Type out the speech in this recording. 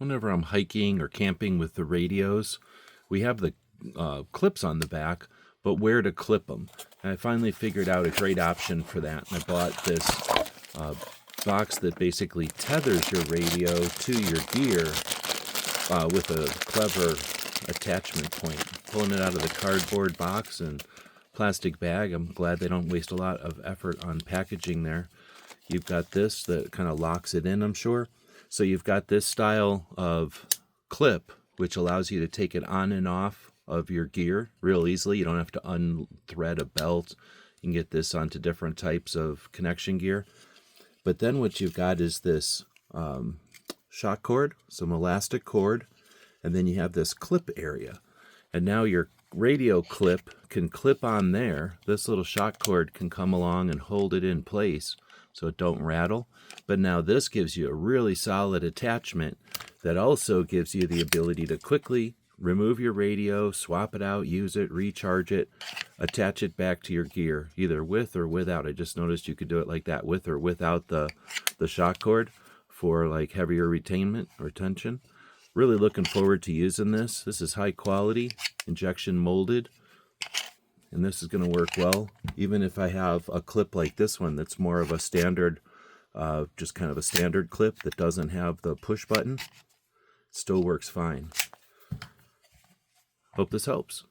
whenever I'm hiking or camping with the radios, we have the clips on the back, but where to clip them. And I finally figured out a great option for that, and I bought this box that basically tethers your radio to your gear with a clever attachment point. Pulling it out of the cardboard box and plastic bag. I'm glad they don't waste a lot of effort on packaging there. You've got this that kind of locks it in, I'm sure. So you've got this style of clip, which allows you to take it on and off of your gear real easily. You don't have to unthread a belt. You can get this onto different types of connection gear. But then what you've got is this shock cord, some elastic cord, and then you have this clip area. And now your radio clip can clip on there. This little shock cord can come along and hold it in place so it don't rattle. But now this gives you a really solid attachment that also gives you the ability to quickly remove your radio, swap it out, use it, recharge it, attach it back to your gear, either with or without. I just noticed you could do it like that, with or without the shock cord for like heavier retention. Really looking forward to using this. This is high quality, injection molded, and this is going to work well. Even if I have a clip like this one that's more of a standard, just kind of a standard clip that doesn't have the push button, still works fine. Hope this helps.